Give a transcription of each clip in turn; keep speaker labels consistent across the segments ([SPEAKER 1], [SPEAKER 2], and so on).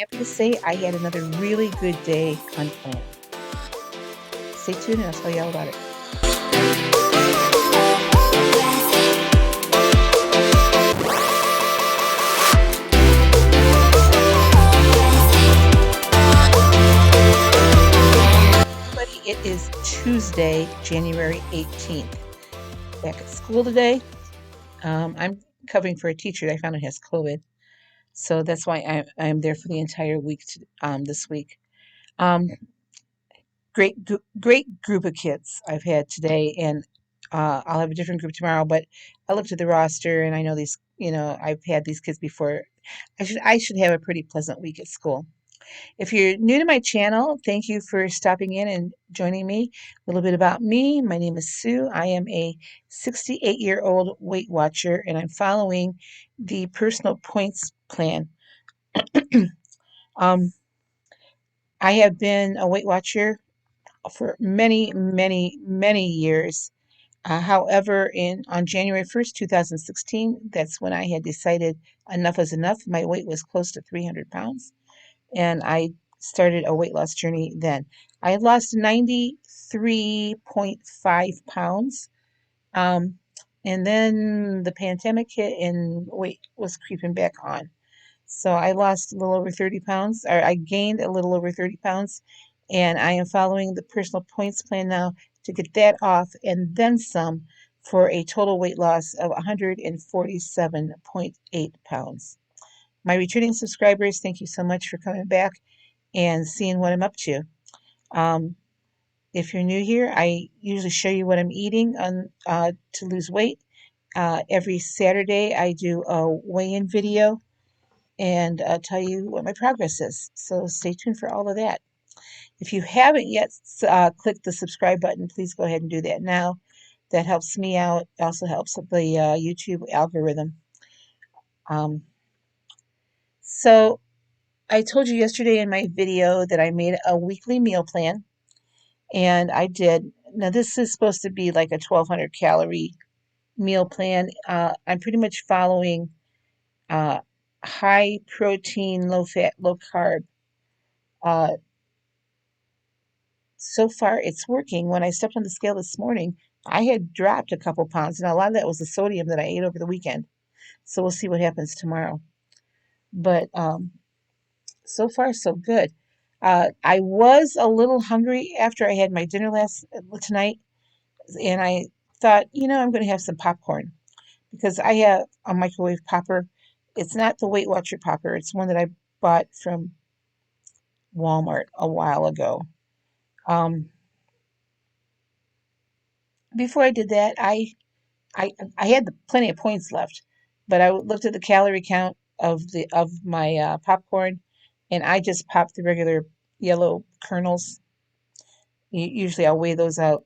[SPEAKER 1] happy to say I had another really good day unplanned. Stay tuned and I'll tell you all about it. Everybody, it is Tuesday, January 18th. Back at school today. I'm covering for a teacher that I found out has COVID. So that's why I'm there for the entire week this week. Great group of kids I've had today, and I'll have a different group tomorrow. But I looked at the roster, and I know these. I've had these kids before. I should have a pretty pleasant week at school. If you're new to my channel, thank you for stopping in and joining me. A little bit about me. My name is Sue. I am a 68-year-old Weight Watcher, and I'm following the personal points plan. um, I have been a Weight Watcher for many, many, many years. However, on January 1st, 2016, that's when I had decided enough is enough. My weight was close to 300 pounds, and I started a weight loss journey then. I had lost 93.5 pounds, and then the pandemic hit and weight was creeping back on. So I lost a little over 30 pounds, or I gained a little over 30 pounds, and I am following the personal points plan now to get that off and then some for a total weight loss of 147.8 pounds. My returning subscribers, thank you so much for coming back and seeing what I'm up to. If you're new here, I usually show you what I'm eating to lose weight. Every Saturday, I do a weigh-in video and tell you what my progress is. So stay tuned for all of that. If you haven't yet clicked the subscribe button, please go ahead and do that now. That helps me out. It also helps the YouTube algorithm. So I told you yesterday in my video that I made a weekly meal plan, and I did. Now this is supposed to be like a 1,200 calorie meal plan. I'm pretty much following high protein, low fat, low carb. So far, it's working. When I stepped on the scale this morning, I had dropped a couple pounds, and a lot of that was the sodium that I ate over the weekend. So we'll see what happens tomorrow. But so far, so good. I was a little hungry after I had my dinner tonight, and I thought, I'm going to have some popcorn because I have a microwave popper. It's not the Weight Watcher popper. It's one that I bought from Walmart a while ago. Before I did that, I had plenty of points left, but I looked at the calorie count of my popcorn, and I just popped the regular yellow kernels. Usually, I'll weigh those out,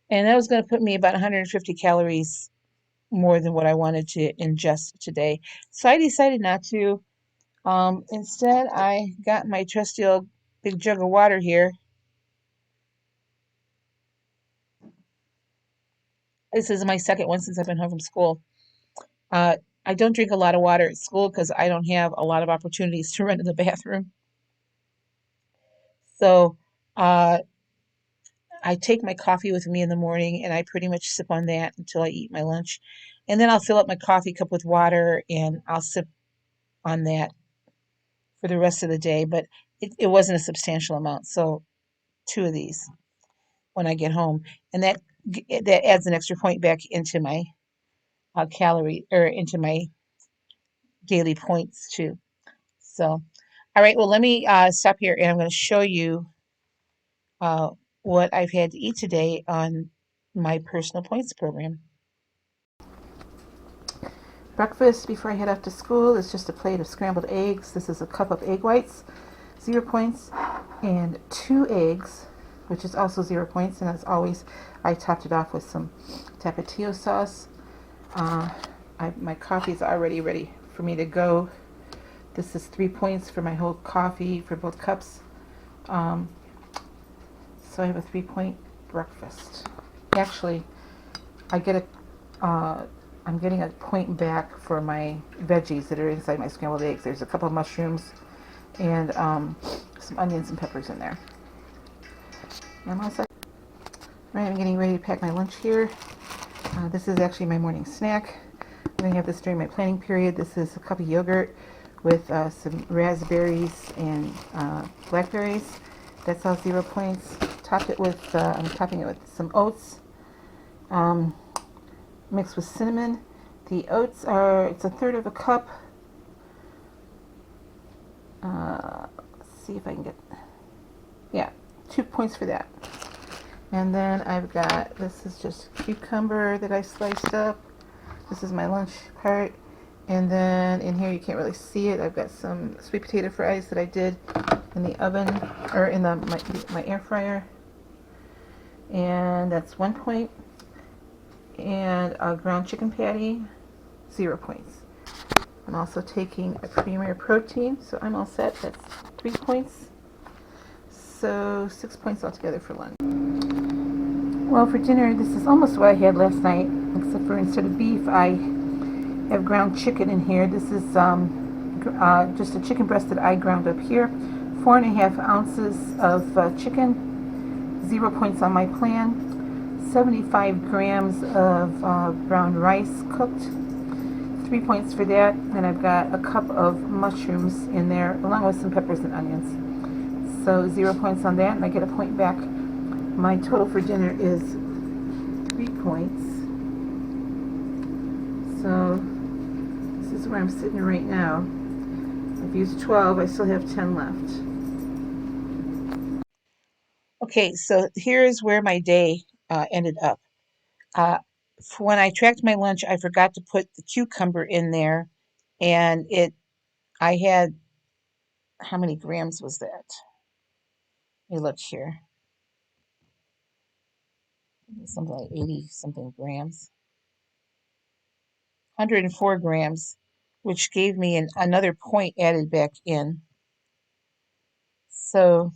[SPEAKER 1] and that was going to put me about 150 calories more than what I wanted to ingest today. So I decided not to. Instead, I got my trusty old big jug of water here. This is my second one since I've been home from school. I don't drink a lot of water at school because I don't have a lot of opportunities to run to the bathroom. So I take my coffee with me in the morning, and I pretty much sip on that until I eat my lunch. And then I'll fill up my coffee cup with water, and I'll sip on that for the rest of the day. But it wasn't a substantial amount, so 2 of these when I get home. And that adds an extra point back into my into my daily points too. So, all right, well, let me stop here, and I'm going to show you what I've had to eat today on my personal points program. Breakfast before I head off to school is just a plate of scrambled eggs. This is a cup of egg whites, 0 points, and 2 eggs, which is also 0 points. And as always, I topped it off with some tapatio sauce. My coffee is already ready for me to go. This is 3 points for my whole coffee for both cups. So I have a 3-point breakfast. Actually, I'm getting a point back for my veggies that are inside my scrambled eggs. There's a couple of mushrooms and some onions and peppers in there. I'm all set. Right, I'm getting ready to pack my lunch here. This is actually my morning snack. I'm going to have this during my planning period. This is a cup of yogurt with some raspberries and blackberries. That's all 0 points. I'm topping it with some oats mixed with cinnamon. The oats it's a third of a cup. Let's see if I can get, yeah, 2 points for that. And then I've got, this is just cucumber that I sliced up. This is my lunch part. And then in here, you can't really see it, I've got some sweet potato fries that I did in the oven, or in my air fryer. And that's 1 point. And a ground chicken patty, 0 points. I'm also taking a Prairie protein, so I'm all set. That's 3 points. So 6 points altogether for lunch. Well, for dinner, this is almost what I had last night, except for instead of beef, I have ground chicken in here. This is just a chicken breast that I ground up here. 4.5 ounces of chicken, 0 points on my plan. 75 grams of brown rice cooked, 3 points for that. And I've got a cup of mushrooms in there, along with some peppers and onions. So 0 points on that, and I get a point back. My total for dinner is 3 points. So this is where I'm sitting right now. I've used 12, I still have 10 left. Okay, so here's where my day ended up. When I tracked my lunch, I forgot to put the cucumber in there, and I had, how many grams was that? Let me look here. Something like 80 something grams. 104 grams, which gave me another point added back in. So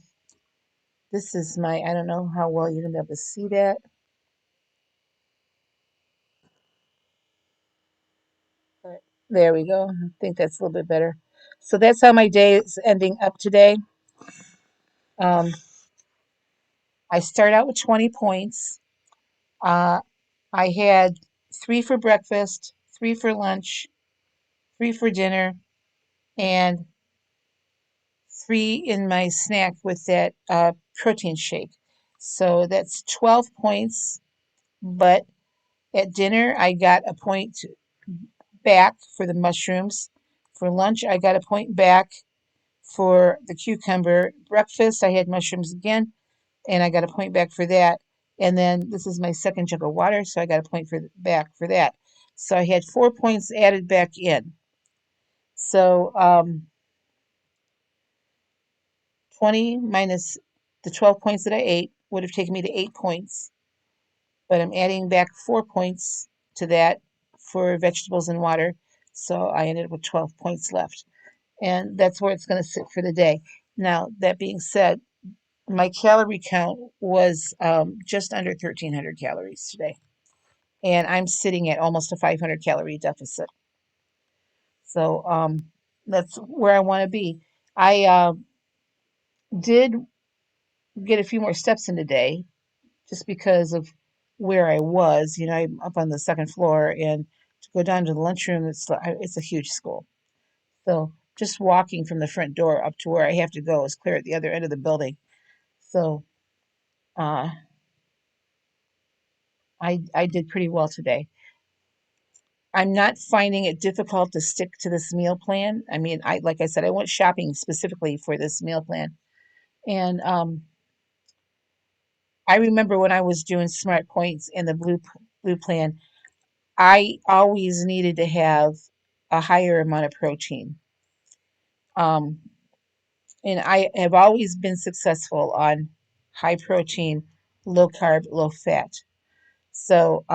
[SPEAKER 1] this is I don't know how well you're going to be able to see that. But there we go. I think that's a little bit better. So that's how my day is ending up today. Um, I start out with 20 points. Uh, I had 3 for breakfast, 3 for lunch, 3 for dinner, and 3 in my snack with that protein shake. So that's 12 points. But at dinner, I got a point back for the mushrooms. For lunch, I got a point back for the cucumber. Breakfast, I had mushrooms again, and I got a point back for that. And then this is my second jug of water, so I got a point back for that. So I had 4 points added back in. So 20 minus the 12 points that I ate would have taken me to 8 points. But I'm adding back 4 points to that for vegetables and water. So I ended up with 12 points left. And that's where it's going to sit for the day. Now, that being said, my calorie count was just under 1,300 calories today. And I'm sitting at almost a 500 calorie deficit. So that's where I want to be. I did get a few more steps in today just because of where I was. You know, I'm up on the second floor, and to go down to the lunchroom, it's a huge school. So just walking from the front door up to where I have to go is clear at the other end of the building. So uh, I did pretty well today. I'm not finding it difficult to stick to this meal plan. I mean, like I said, I went shopping specifically for this meal plan, and I remember when I was doing Smart Points and the blue plan, I always needed to have a higher amount of protein. Um, and I have always been successful on high protein, low carb, low fat. So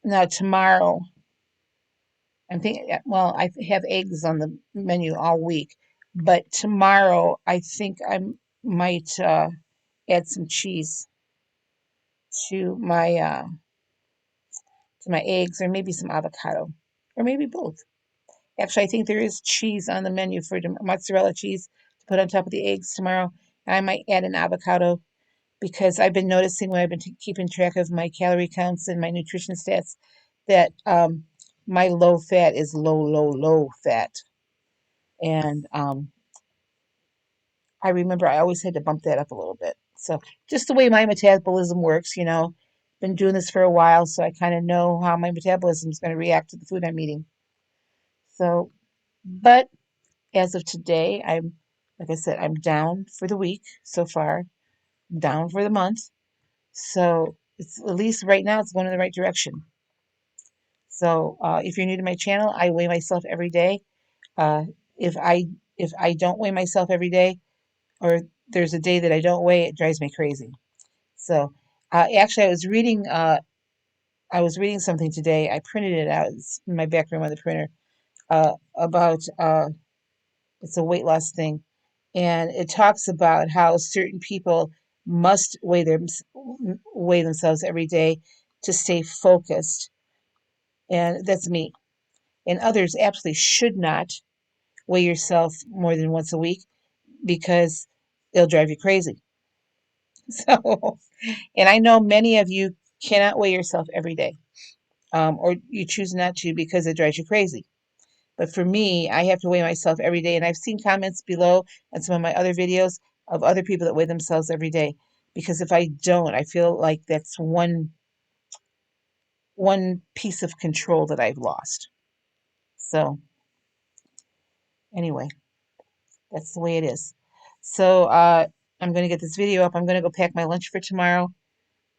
[SPEAKER 1] now tomorrow, I'm thinking, well, I have eggs on the menu all week, but tomorrow I think I might add some cheese to my eggs, or maybe some avocado, or maybe both. Actually, I think there is cheese on the menu for mozzarella cheese to put on top of the eggs tomorrow. I might add an avocado because I've been noticing when I've been keeping track of my calorie counts and my nutrition stats that my low fat is low fat. And I remember I always had to bump that up a little bit. So just the way my metabolism works, been doing this for a while, so I kind of know how my metabolism is going to react to the food I'm eating. So, but as of today, like I said, I'm down for the week so far, down for the month. So it's at least right now it's going in the right direction. So if you're new to my channel, I weigh myself every day. Uh, if I if I don't weigh myself every day, or there's a day that I don't weigh, it drives me crazy. So actually, I was reading something today. I printed it out. It's in my back room on the printer about it's a weight loss thing, and it talks about how certain people must weigh themselves every day to stay focused, and that's me. And others absolutely should not weigh yourself more than once a week because it'll drive you crazy. So, and I know many of you cannot weigh yourself every day, or you choose not to because it drives you crazy. But for me, I have to weigh myself every day. And I've seen comments below on some of my other videos of other people that weigh themselves every day. Because if I don't, I feel like that's one piece of control that I've lost. So anyway, that's the way it is. So I'm going to get this video up. I'm going to go pack my lunch for tomorrow.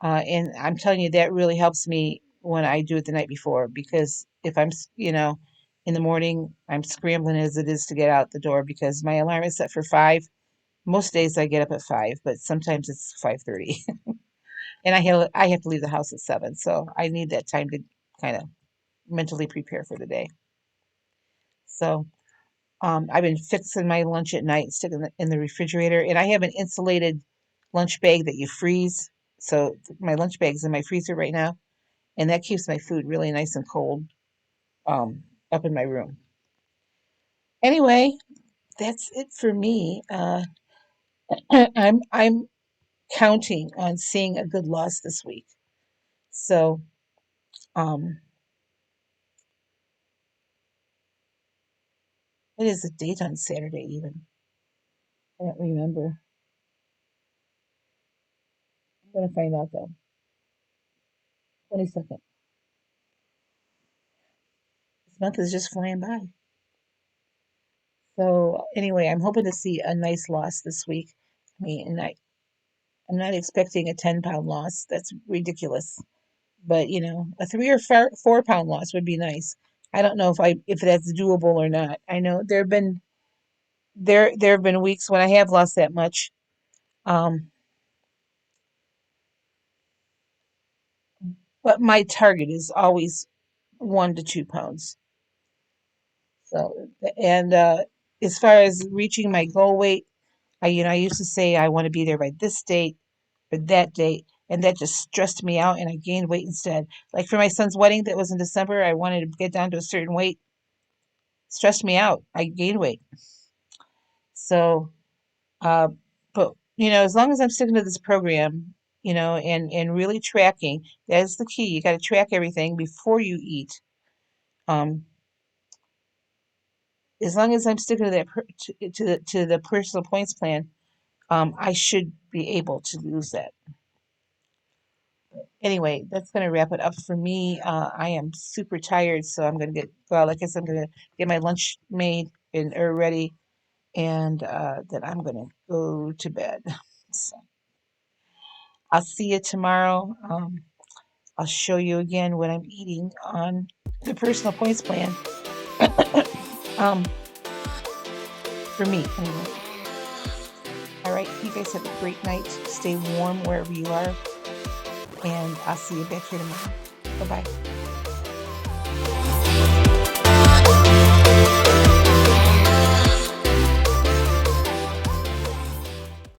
[SPEAKER 1] And I'm telling you, that really helps me when I do it the night before, because if I'm, in the morning, I'm scrambling as it is to get out the door because my alarm is set for 5. Most days I get up at 5, but sometimes it's 5:30. And I have to leave the house at 7, so I need that time to kind of mentally prepare for the day. So I've been fixing my lunch at night, sticking it in the refrigerator, and I have an insulated lunch bag that you freeze. So my lunch bag's in my freezer right now, and that keeps my food really nice and cold up in my room. Anyway, that's it for me. I'm counting on seeing a good loss this week. So um, what is the date on Saturday even? I don't remember. I'm gonna find out though. 22nd. This month is just flying by. So anyway, I'm hoping to see a nice loss this week. I mean, and I'm not expecting a 10-pound loss. That's ridiculous. But a 3 or 4 pound loss would be nice. I don't know if that's doable or not. I know there have been weeks when I have lost that much. Um, but my target is always 1 to 2 pounds. So, and as far as reaching my goal weight, I used to say I want to be there by this date or that date, and that just stressed me out, and I gained weight instead. Like for my son's wedding that was in December, I wanted to get down to a certain weight, stressed me out. I gained weight. So, uh, but as long as I'm sticking to this program, and really tracking, that's the key. You got to track everything before you eat. Um, as long as I'm sticking to that to the personal points plan, I should be able to lose that. Anyway, that's going to wrap it up for me. I am super tired, so I'm going to like I said, I'm going to get my lunch made and ready, and then I'm going to go to bed. So I'll see you tomorrow. I'll show you again what I'm eating on the personal points plan. um, for me, anyway. All right, you guys have a great night. Stay warm wherever you are, and I'll see you back here tomorrow. Bye-bye.